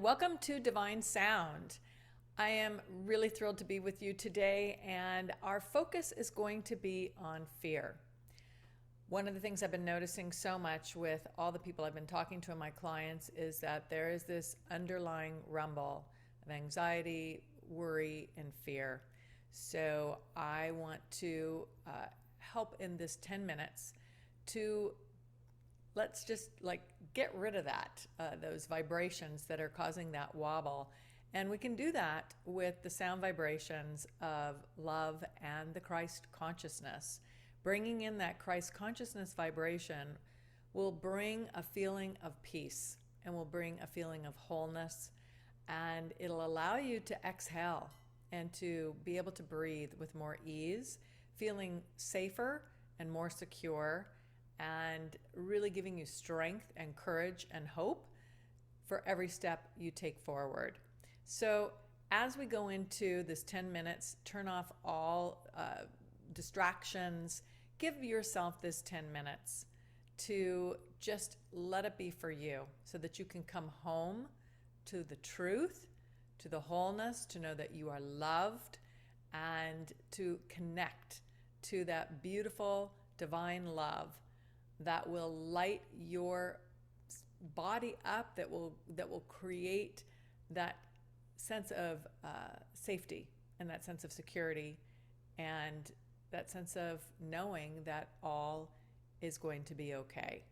Welcome to Divine Sound. I am really thrilled to be with you today, and our focus is going to be on fear. One of the things I've been noticing so much with all the people I've been talking to and my clients is that there is this underlying rumble of anxiety, worry, and fear. So I want to help in this 10 minutes to let's just get rid of that, those vibrations that are causing that wobble. And we can do that with the sound vibrations of love and the Christ consciousness. Bringing in that Christ consciousness vibration will bring a feeling of peace and will bring a feeling of wholeness, and it'll allow you to exhale and to be able to breathe with more ease, feeling safer and more secure, and really giving you strength and courage and hope for every step you take forward. So as we go into this 10 minutes, turn off all distractions. Give yourself this 10 minutes to just let it be for you so that you can come home to the truth, to the wholeness, to know that you are loved, and to connect to that beautiful divine love that will light your body up, that will create that sense of safety and that sense of security and that sense of knowing that all is going to be okay.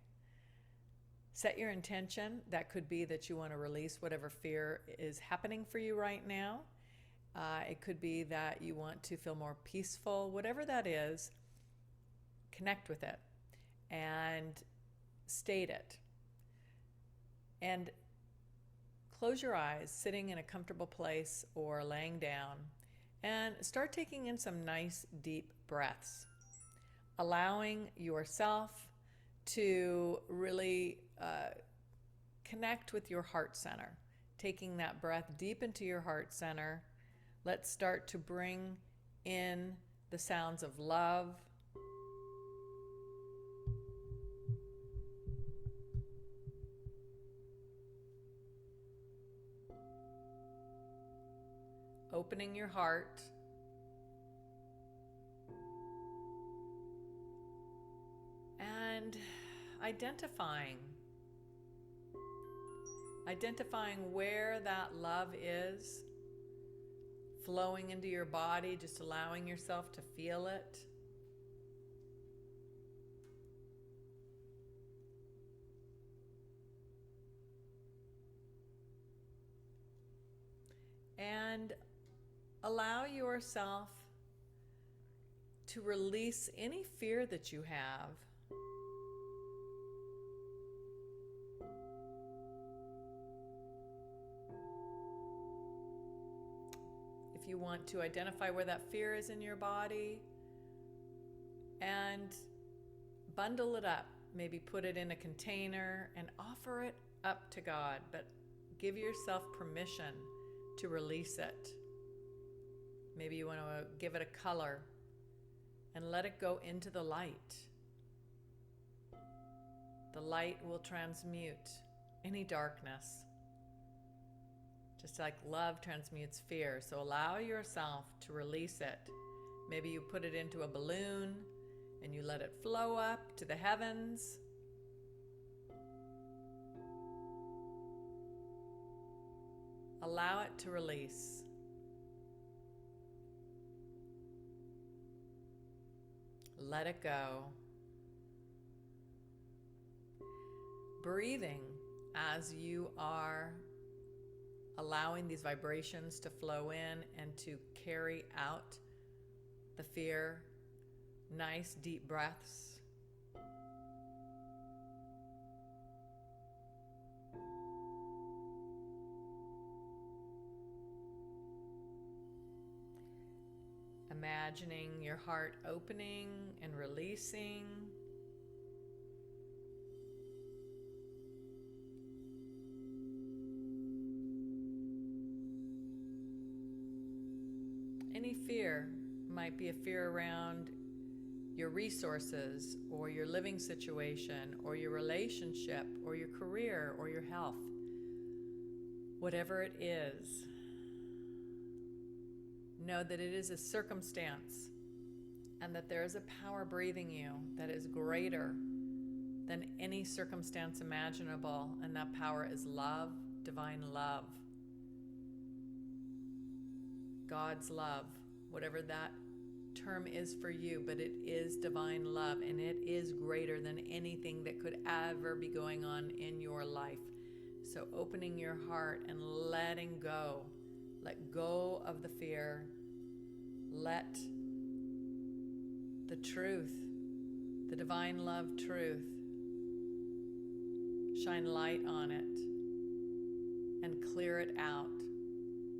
Set your intention. That could be that you want to release whatever fear is happening for you right now. It could be that you want to feel more peaceful. Whatever that is, connect with it and state it. And close your eyes, sitting in a comfortable place or laying down, and start taking in some nice deep breaths, allowing yourself to really connect with your heart center. Taking that breath deep into your heart center, let's start to bring in the sounds of love, opening your heart, and identifying where that love is flowing into your body, just allowing yourself to feel it. And allow yourself to release any fear that you have. If you want to identify where that fear is in your body and bundle it up, maybe put it in a container and offer it up to God, but give yourself permission to release it. Maybe you want to give it a color and let it go into the light. The light will transmute any darkness, just like love transmutes fear. So allow yourself to release it. Maybe you put it into a balloon and you let it flow up to the heavens. Allow it to release. Let it go. Breathing as you are allowing these vibrations to flow in and to carry out the fear. Nice deep breaths. Imagining your heart opening and releasing. Any fear might be a fear around your resources or your living situation or your relationship or your career or your health. Whatever it is, know that it is a circumstance and that there is a power breathing you that is greater than any circumstance imaginable, and that power is love, divine love, God's love, whatever that term is for you, but it is divine love, and it is greater than anything that could ever be going on in your life. So opening your heart and letting go, let go of the fear, let the truth, the divine love truth, shine light on it and clear it out.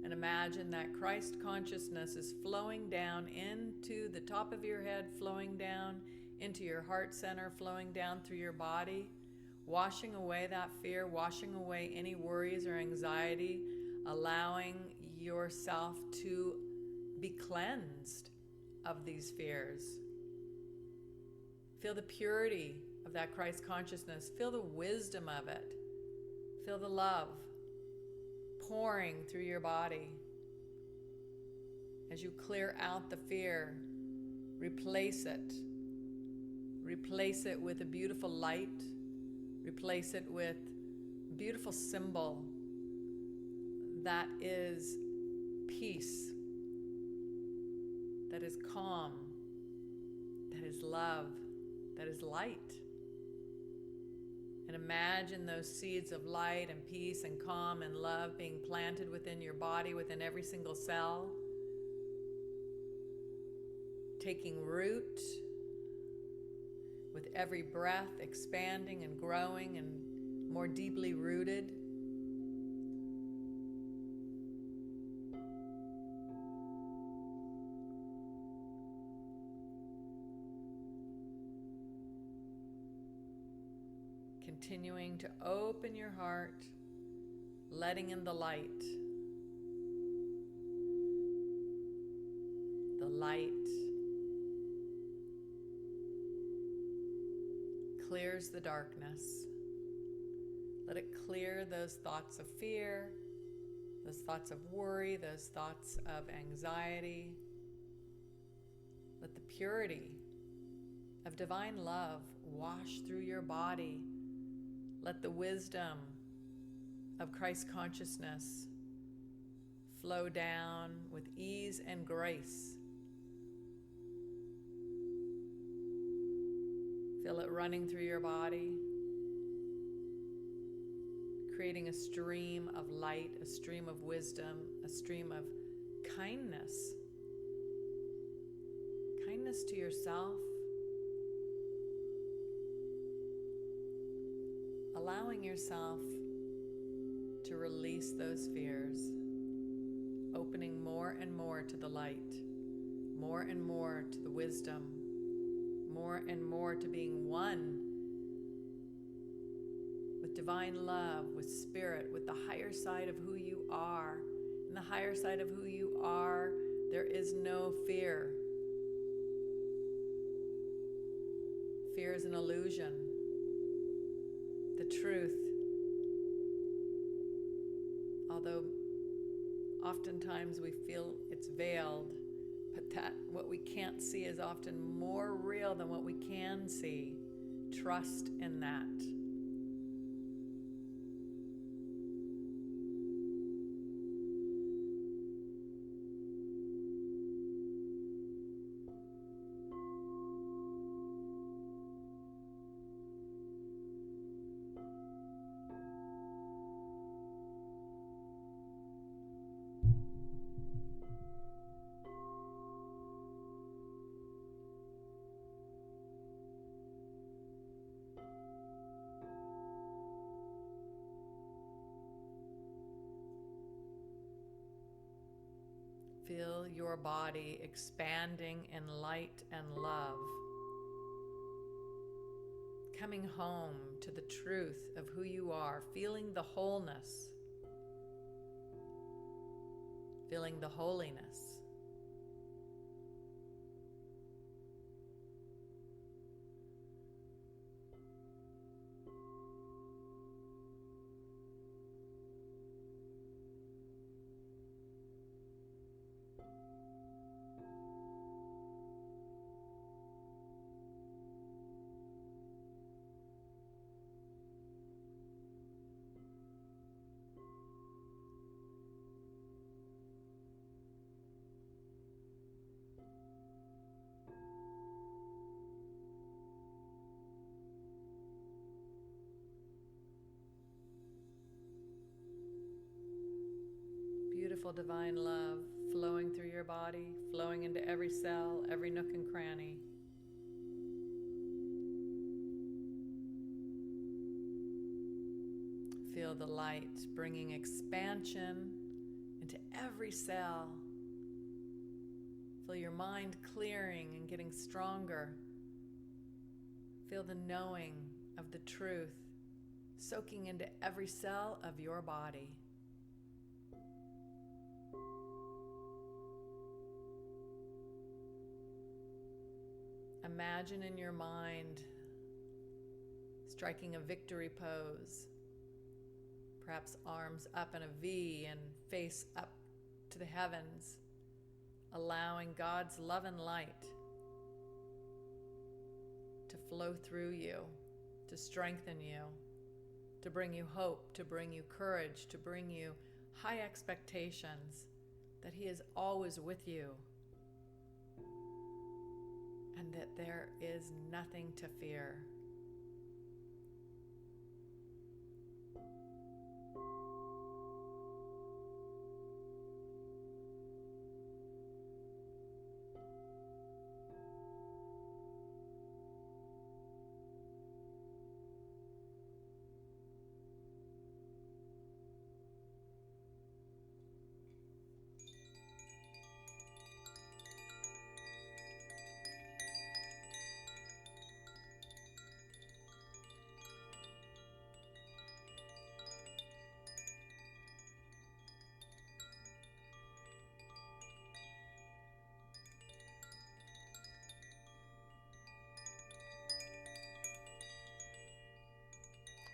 And imagine that Christ consciousness is flowing down into the top of your head, flowing down into your heart center, flowing down through your body, washing away that fear, washing away any worries or anxiety, allowing yourself to be cleansed of these fears. Feel the purity of that Christ consciousness. Feel the wisdom of it. Feel the love pouring through your body. As you clear out the fear, replace it. Replace it with a beautiful light. Replace it with a beautiful symbol that is peace, that is calm, that is love, that is light. And imagine those seeds of light and peace and calm and love being planted within your body, within every single cell, taking root with every breath, expanding and growing and more deeply rooted. Continuing to open your heart, letting in the light. The light clears the darkness. Let it clear those thoughts of fear, those thoughts of worry, those thoughts of anxiety. Let the purity of divine love wash through your body. Let the wisdom of Christ consciousness flow down with ease and grace. Feel it running through your body, creating a stream of light, a stream of wisdom, a stream of kindness. Kindness to yourself. Allowing yourself to release those fears, opening more and more to the light, more and more to the wisdom, more and more to being one with divine love, with spirit, with the higher side of who you are. In the higher side of who you are, there is no fear. Fear is an illusion. The truth, although oftentimes we feel it's veiled, but that what we can't see is often more real than what we can see. Trust in that. Feel your body expanding in light and love, coming home to the truth of who you are, feeling the wholeness, feeling the holiness. beautiful divine love flowing through your body, flowing into every cell, every nook and cranny. Feel the light bringing expansion into every cell. Feel your mind clearing and getting stronger. Feel the knowing of the truth soaking into every cell of your body. Imagine in your mind striking a victory pose, perhaps arms up in a V and face up to the heavens, allowing God's love and light to flow through you, to strengthen you, to bring you hope, to bring you courage, to bring you high expectations that He is always with you and that there is nothing to fear.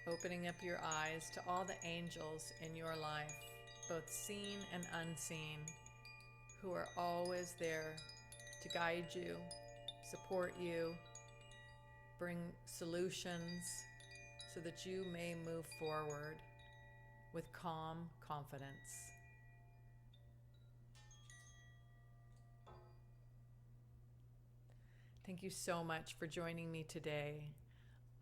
Opening up your eyes to all the angels in your life, both seen and unseen, who are always there to guide you, support you, bring solutions so that you may move forward with calm confidence. Thank you so much for joining me today.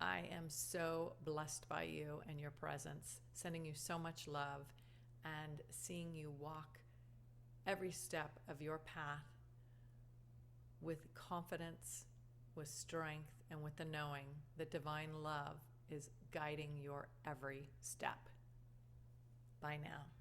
I am so blessed by you and your presence, sending you so much love and seeing you walk every step of your path with confidence, with strength, and with the knowing that divine love is guiding your every step. Bye now.